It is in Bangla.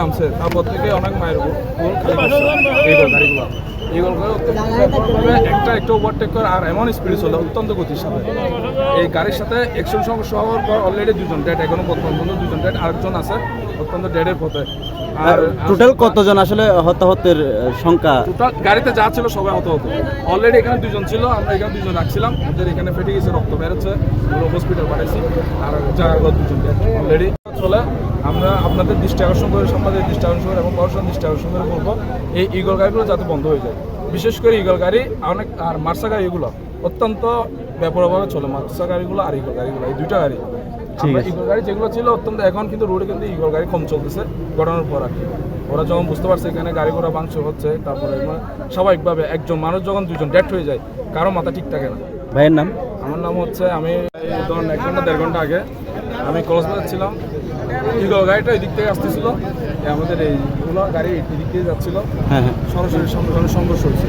নামছে তারপর থেকে অনেক মায়ের গোল এইগুলো গাড়িগুলো এইগুলো একটা একটা ওভারটেক করে আর এমন স্পিড চলে অত্যন্ত গতির সাথে। এই গাড়ির সাথে অ্যাক্সিডেন্ট সমস্যা হওয়ার পর অলরেডি দুজন ডেড, এখনো বর্তমান দুজন ডেড, আরেকজন আছে অত্যন্ত ডেডের পথে। আর টোটাল কতজন আসলে হতাহতের সংখ্যা? টোটাল গাড়িতে যা ছিল সবাই হতো অলরেডি এখানে দুজন ছিল, আমরা এখানে দুজন রাখছিলাম, ওদের এখানে ফেটে গেছে, রক্ত বেরোচ্ছে, ওগুলো হসপিটাল পাঠাইছি। আর যারা দুজন অলরেডি চলে আমরা আপনাদের দৃষ্টি আকর্ষণ করে, সমাজের দৃষ্টি আকর্ষণ করে এবং পড়াশোনার দৃষ্টি আকর্ষণ করে বলবো এই ইগল গাড়িগুলো যাতে বন্ধ হয়ে যায়। বিশেষ করে ইগল গাড়ি অনেক আর মার্সা গাড়িগুলো অত্যন্ত ব্যাপকভাবে চলে, মার্সা গাড়িগুলো আর ইগল গাড়িগুলো, এই দুইটা গাড়ি। আমরা ইগল গাড়ি যেগুলো ছিল অত্যন্ত, এখন কিন্তু রোডে কিন্তু ইগল গাড়ি কম চলতেছে ঘটনার পর আর কি। ওরা যখন বুঝতে পারছে এখানে গাড়ি ঘোড়া ভাঙচুর হচ্ছে, তারপরে স্বাভাবিকভাবে একজন মানুষ যখন দুজন ডেথ হয়ে যায় কারো মাথা ঠিক থাকে না। ভাইয়ের নাম? আমার নাম হচ্ছে, আমি ধরুন 1 ঘন্টা 1.5 ঘন্টা আগে আমি কক্সবাজার ছিলাম, ইগল গাড়িটা এদিক থেকে আসতেছিল, আমাদের এইগুলো গাড়ি এদিক দিয়ে যাচ্ছিল, হ্যাঁ হ্যাঁ, সরাসরি সংঘর্ষ হয়েছে।